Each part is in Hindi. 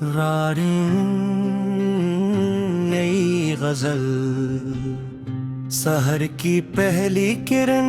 रारिन नई गजल। सहर की पहली किरण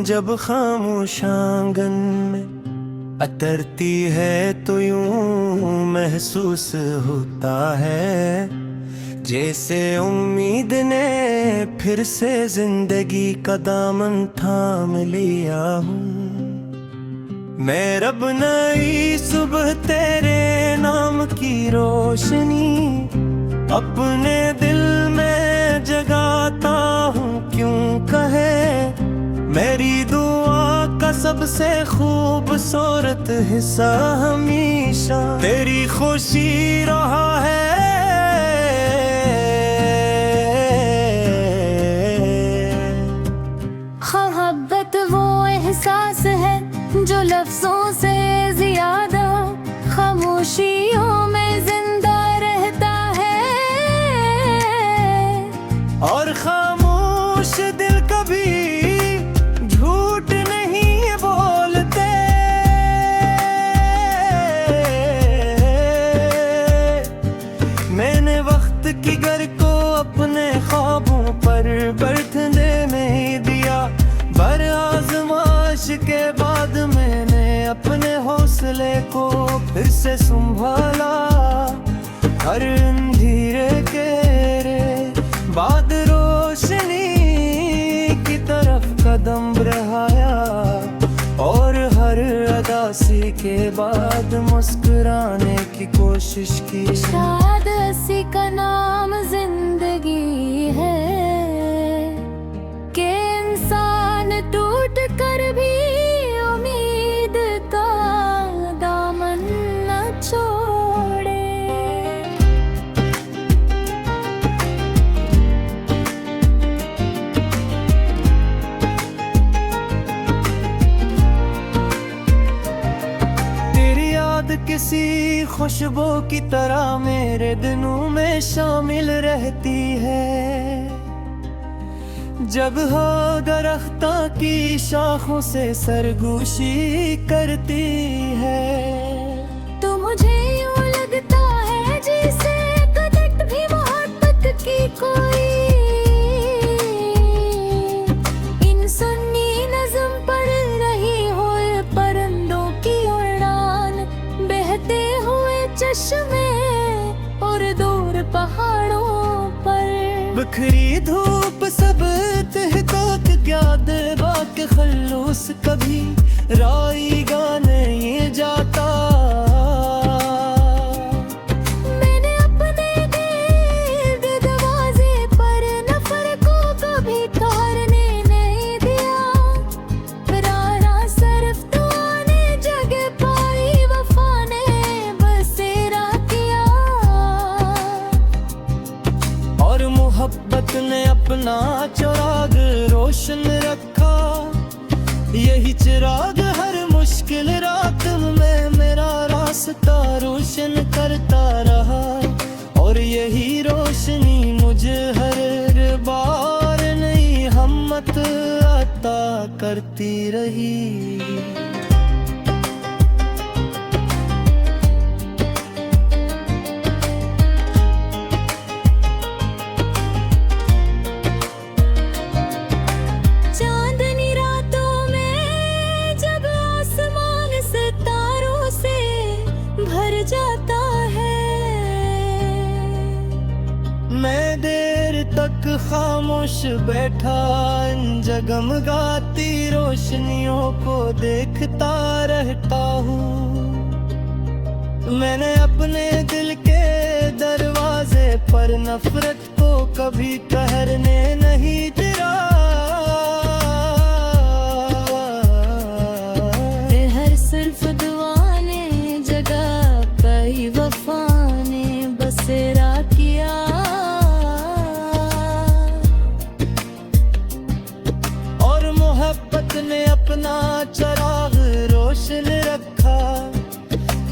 जब खामोश आंगन में अतरती है तो यूं महसूस होता है जैसे उम्मीद ने फिर से जिंदगी का दामन थाम लिया हूँ। मैं रब नई सुबह तेरे नाम की रोशनी अपने दिल में जगाता हूँ, क्यों कहे मेरी दुआ का सबसे खूबसूरत हिस्सा हमेशा तेरी खुशी रहा है। मोहब्बत वो एहसास है जो लफ्जों से ज्यादा खामोशियों में जिंदा रहता है, और खामोश दिल कभी झूठ नहीं बोलते। मैंने वक्त की घर को अपने ख्वाबों पर बरतने में दिया, बर आजमाइश के बाद मैंने अपने हौसले को फिर से संभाला। हर अंधेरे के बाद रोशनी की तरफ कदम बढ़ाया, और हर अदासी के बाद मुस्कुराने की कोशिश की। शायद इसी का नाम जिंदगी है कि इंसान टूट कर भी उम्मीद का दामन न छोड़े। तेरी याद किसी खुशबू की तरह मेरे दिनों में शामिल रहती है, जब हो दरख्तों की शाखों से सरगोशी करती है। तो मुझे यूं लगता है जैसे कदट भी मोहब्बत की कोई इन सुन्नी नज़्म पढ़ रही हो, परिंदों की उड़ान, बहते हुए चश्मे और दूर पहाड़ों पर। बिखरी धूप सब तहक़ीक़ याद बाक खल्लूस कभी राईगा नहीं जाता। मैंने अपने गिर्द दरवाजे पर नफर को कभी ठहरने नहीं दिया, रारा सिर्फ दुआ ने जगह पाई, वफा ने बसेरा किया। और मोहब्बत ने अपना चिराग रोशन रखा, यही चिराग हर मुश्किल रात में मेरा रास्ता रोशन करता रहा, और यही रोशनी मुझे हर बार नई हिम्मत अता करती रही। चांदनी रातों में जब आसमान सितारों से भर जाता है, मैं देर तक खामोश बैठा इन जगमगाती रोशनियों को देखता रहता हूँ। मैंने अपने दिल के दरवाजे पर नफरत को कभी ठहरने नहीं दिया। हर सिर्फ दुआ ने जगह पाई, वफा ने बसेरा किया। और मोहब्बत ने अपना चिराग रोशन रखा,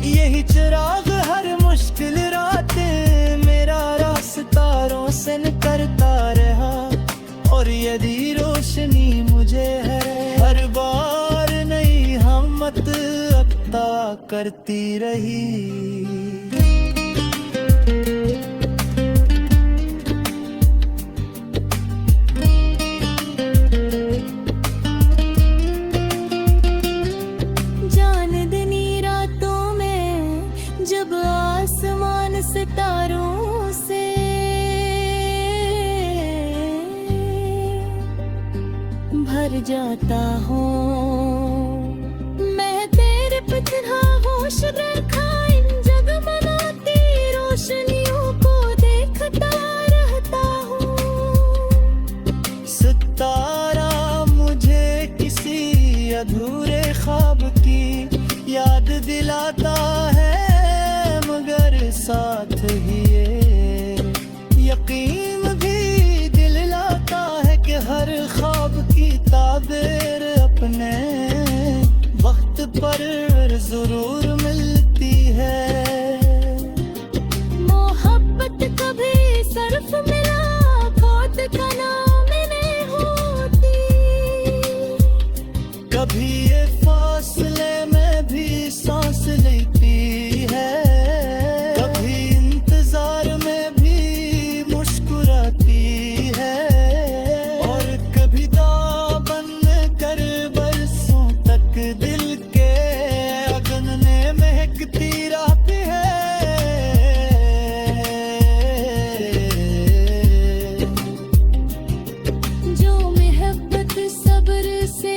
यही चिराग हर मुश्किल रात मेरा रास्ता रोशन करता रहा, और यदि रोशनी मुझे हर बार नई हिम्मत अता करती रही। ख्वाब की याद दिलाता है, मगर साथ ही ये यकीन भी दिलाता है कि हर ख्वाब की ताबीर अपने वक्त पर जरूर मिलती है। मोहब्बत कभी सर्फ मिला खोद का नाम नहीं होती, कभी ये फासले में भी सांस लेती है, कभी इंतजार में भी मुस्कुराती है, और कभी दामन कर बरसों तक दिल के अगन में महकती रहती है। जो मोहब्बत सब्र से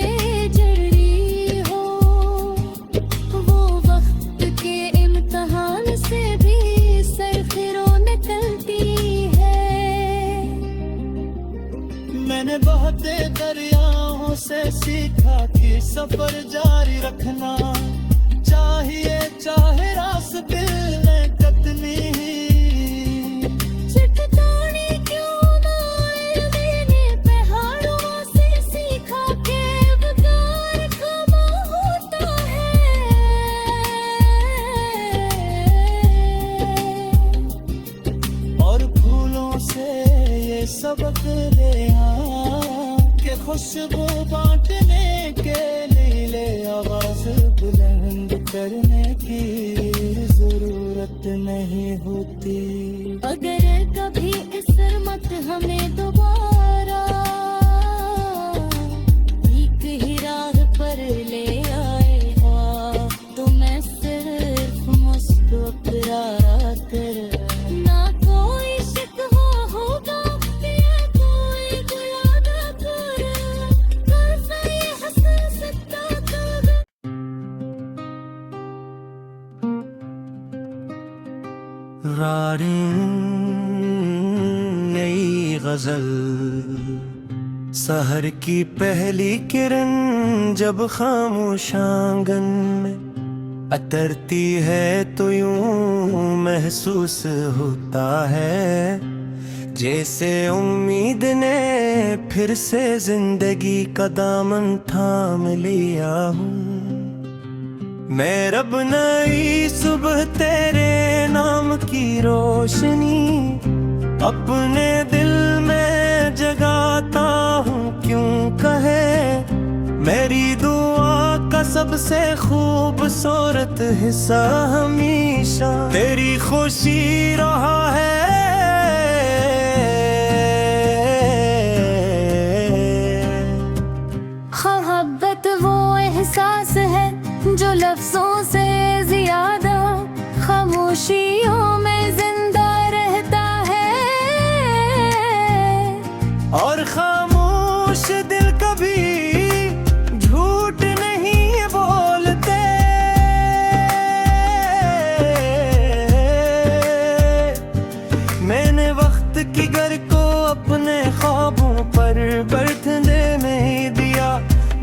जड़ी हो, वो वक्त के इम्तिहान से भी सरखिरों निकलती है। मैंने बहते दरियाओं से सीखा कि सफर जारी रखना चाहिए, चाहे रास्ते में कतनी ही। चट्टानें क्यों ना आए, मैंने पहाड़ों से सीखा कि वकार कमा होता है, और फूलों से ये सबक ले कि खुशबू बांटने के लिए आवाज बुलंद करने की जरूरत नहीं होती। अगर कभी इस मत हमें दोबारा एक ही राह पर ले आएगा, तो मैं सिर्फ मुस्कुराकर, ना कोई शिकवा होगा या कोई गुलाब कर मैं ये हंस सकता था। रारी नई गजल, सहर की पहली किरण जब खामोश आंगन में अतरती है तो यूं महसूस होता है जैसे उम्मीद ने फिर से जिंदगी का दामन थाम लिया हूँ। मैं रब नई सुबह तेरे नाम की रोशनी अपने दिल में जगाता हूँ, क्यों कहे मेरी दुआ का सबसे खूबसूरत हिस्सा हमेशा तेरी खुशी रहा है। मोहब्बत वो एहसास है जो लफ्जों से ज्यादा खामोशियों में जिंदा रहता है, और खामोश दिल कभी झूठ नहीं बोलते। मैंने वक्त की घर को अपने ख्वाबों पर बैठने में ही दिया,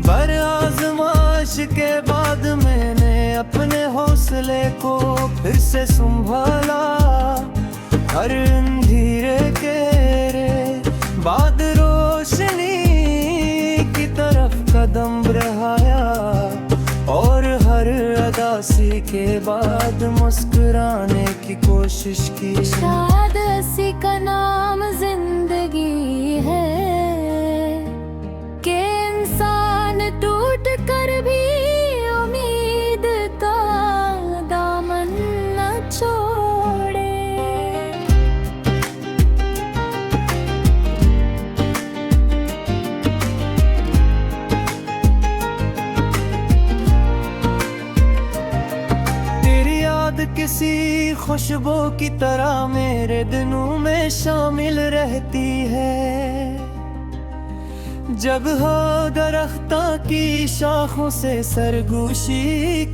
बर आजमाइश के बाद मैंने अपने हौसले को फिर से संभाला। हर अंधेरे के बाद रोशनी की तरफ कदम बढ़ाया, और हर अदासी के बाद मुस्कुराने की कोशिश की। शायद इसी का नाम जिंदगी है कि इंसान टूट कर भी उम्मीद का दामन न छोड़े। तेरी याद किसी खुशबू की तरह मेरे दिनों में शामिल रहती है, जब हो दरख्तों की शाखों से सरगोशी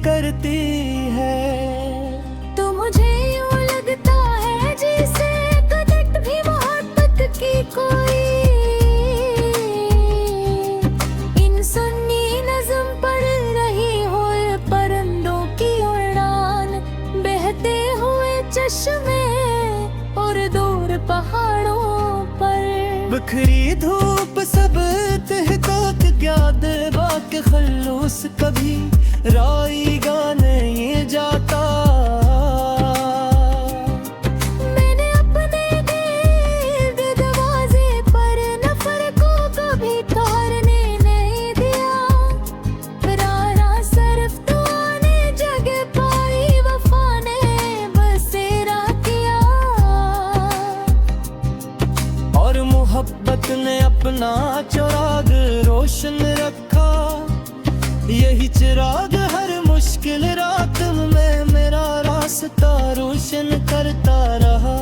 करती है। तो मुझे यूं लगता है जैसे कदट भी मोहब्बत की कोई इन सुन्नी नज़्म पढ़ रही निखरी धूप सब तहकाक याद बाक खल्लूस कभी राईगा नहीं जाता। मैंने अपने दिल दरवाजे पर नफर को कभी तोड़ने नहीं दिया। रारा सिर्फ तूने जगह पाई, वफा ने बसेरा किया। और मोहब्बत ने अपना चिराग रोशन रखा, यही चिराग हर मुश्किल रात में मेरा रास्ता रोशन करता रहा।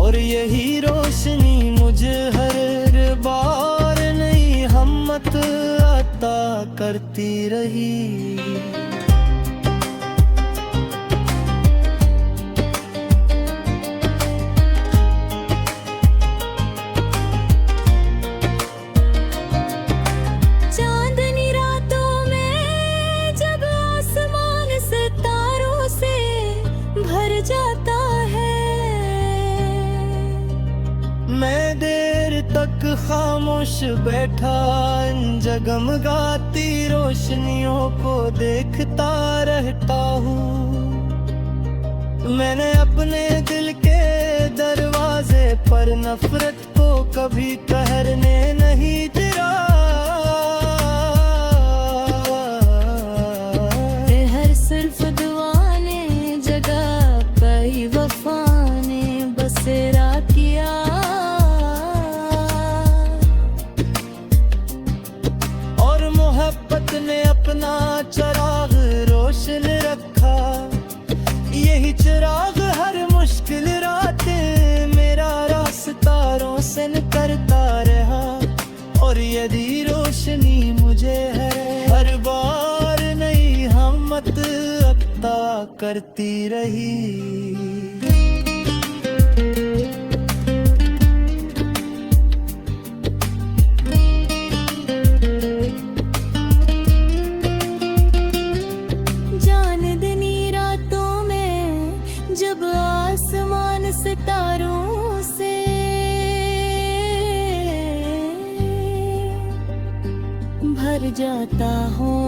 और यही रोशनी मुझे हर बार नई हिम्मत अता करती रही। चांदनी रातों में जब आसमान सितारों से भर जाता है, मैं देर तक खामोश बैठा इन जगमगाती रोशनियों को देखता रहता हूँ। मैंने अपने दिल के दरवाजे पर नफरत को कभी ठहरने नहीं दिया। हर सिर्फ दुआ ने जगह पाई, वफा ने बसेरा किया। और मोहब्बत ने अपना चिराग रोशन रखा, यही चिराग हर मुश्किल रात मेरा रास्ता रोशन करता रहा। और यदि रोशनी मुझे हर बार नई हिम्मत अता करती रही। चांदनी रातों में जब आसमान सितारों से भर जाता हूँ,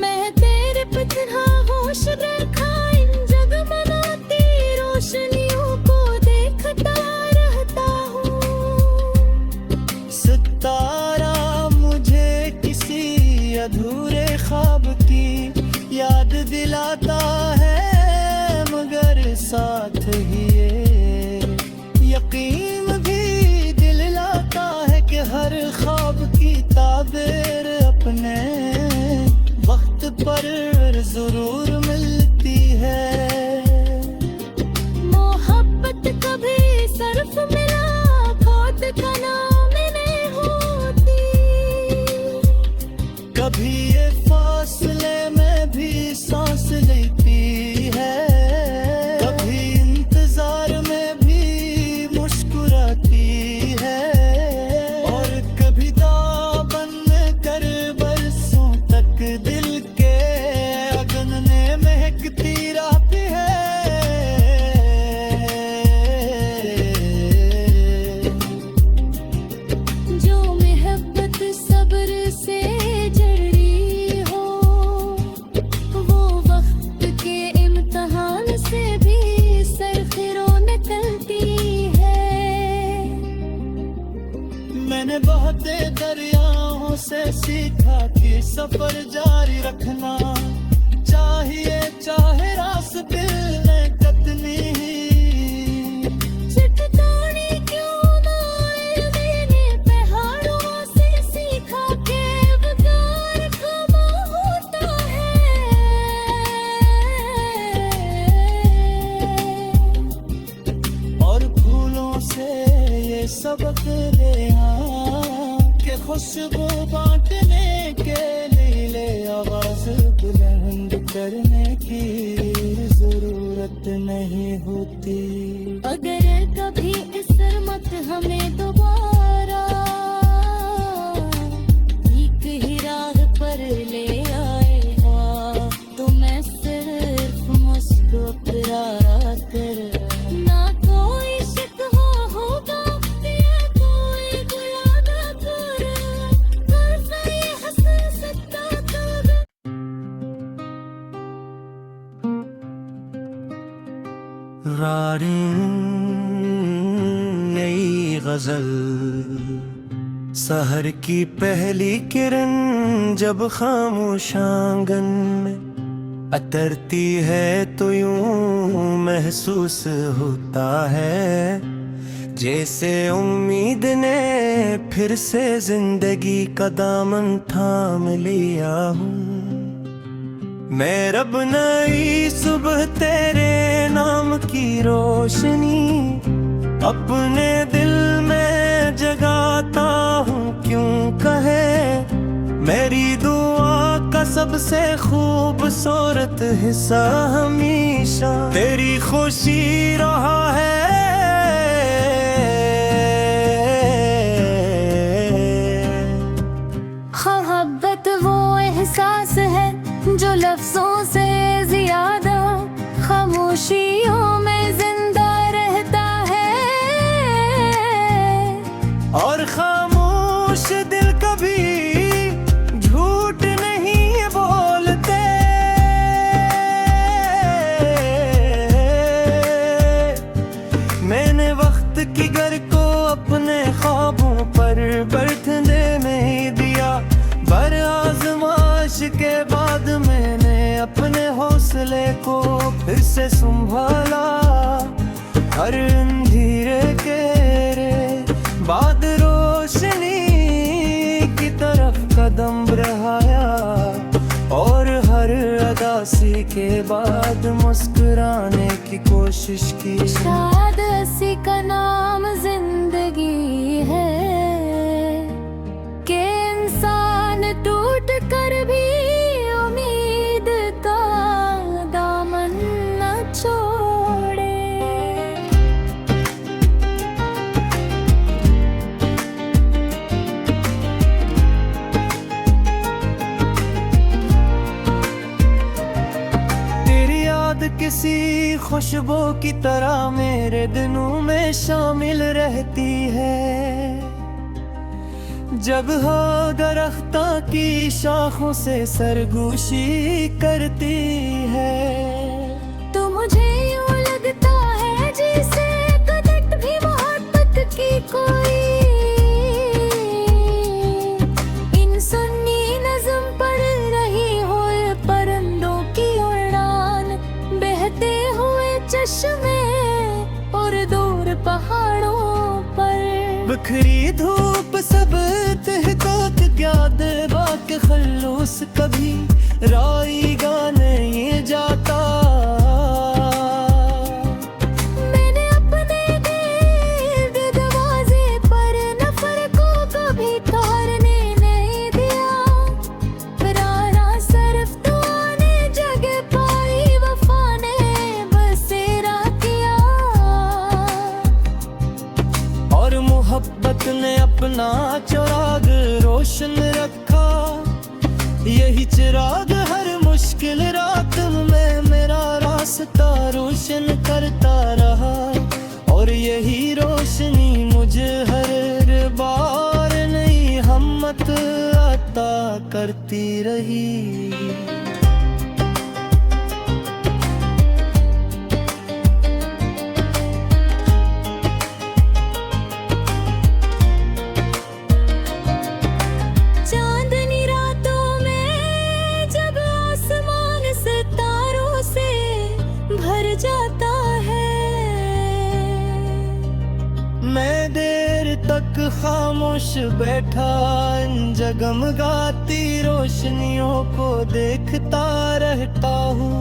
मैं तेरे पे तरह होश रखा इन जगमगाती रोशनियों को देखता रहता हूँ। सितारा मुझे किसी अधूरे ख्वाब की याद दिलाता है, मगर साथ ही ये यकीन भी दिलाता है कि हर ख्वाब की ताबीर अपने वक्त पर जरूर मिलती है। मोहब्बत कभी सिर्फ मुलाकात का नाम नहीं होती। कभी ये फासले में भी सांस लेती है, कभी इंतजार में भी मुस्कुराती है। और कभी दामन कर बरसों तक दिल के अगन में महकती रहती है। जो मोहब्बत सब्र से जड़ी हो, वो वक्त के इम्तिहान से भी सरखिरों निकलती है। मैंने बहते दरियाओं से सीखा कि सफर जारी रखना चाहिए, चाहे रास्ते में कितनी ही चट्टानें क्यों ना आए, मैंने पहाड़ों से सीखा कि वकार कमा होता है। और फूलों से ये सबक ले कि खुशबू बांटने के लिए आवाज बुलंद करने की जरूरत नहीं होती। अगर कभी इस मत हमें दोबारा एक ही राह पर ले आएगा, तो मैं सिर्फ मुस्कुरा कर ना कोई शिकवा होगा, ये तकरारी नई गजल, सहर की पहली किरण जब खामोश आंगन में अतरती है तो यूं महसूस होता है जैसे उम्मीद ने फिर से जिंदगी का दामन थाम लिया हूँ। मैं रब नई सुबह तेरे नाम की रोशनी अपने दिल में जगाता हूँ, क्यों कहे मेरी दुआ का सबसे खूबसूरत हिस्सा हमेशा तेरी खुशी रहा है। मोहब्बत वो एहसास है जो लफ्जों से ज्यादा खामोशियों में जिंदा रहता है, और खामोश दिल कभी झूठ नहीं बोलते। मैंने वक्त की घर को अपने ख्वाबों पर बैठने में ही दिया, पर आजमाइश के बाद मैंने अपने हौसले को फिर से संभाला। हर अंधेरे के बाद रोशनी की तरफ कदम बढ़ाया, और हर उदासी के बाद मुस्कुराने की कोशिश की। शायद इसी का नाम जिंदगी है कि इंसान टूट कर भी उम्मीद का दामन न छोड़े। तेरी याद किसी खुशबू की तरह मेरे दिनों में शामिल रहती है, जब हो दरख्तों की शाखों से सरगोशी करती है। तो मुझे यूं लगता है जैसे कदट भी मोहब्बत की कोई इन सुन्नी नज़म पढ़ रही हो, परिंदों की उड़ान, बहते हुए चश्मे और दूर पहाड़ों पर। बिखरी धूप सब तहक़ीक़ याद बाक़ खल्लूस कभी राईगा नहीं जाता। मैंने अपने गिर्द दरवाजे पर नफर को कभी ठहरने नहीं दिया, रारा सिर्फ तूने जगह पाई, वफा ने बसेरा किया। और मोहब्बत ने अपना चिराग रोशन रखा, यही चिराग हर मुश्किल रात में मेरा रास्ता रोशन करता रहा, और यही रोशनी मुझे हर बार नई हिम्मत अता करती रही। चांदनी रातों में जब आसमान सितारों से भर जाता है, मैं देर तक खामोश बैठा इन जगमगाती रोशनियों को देखता रहता हूँ।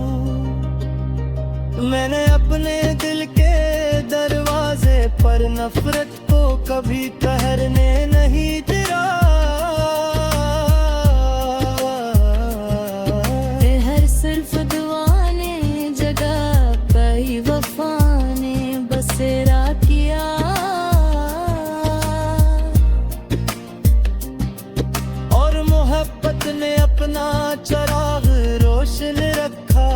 मैंने अपने दिल के दरवाजे पर नफरत को कभी ठहरने नहीं दिया। हर सिर्फ दुआ ने जगह पाई, वफा ने बसेरा किया। और मोहब्बत ने अपना चिराग रोशन रखा,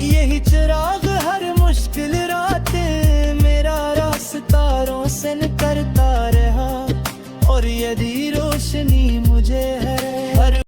यही चिराग हर मुश्किल रातें मेरा रास्ता रोशन करता रहा। और यदि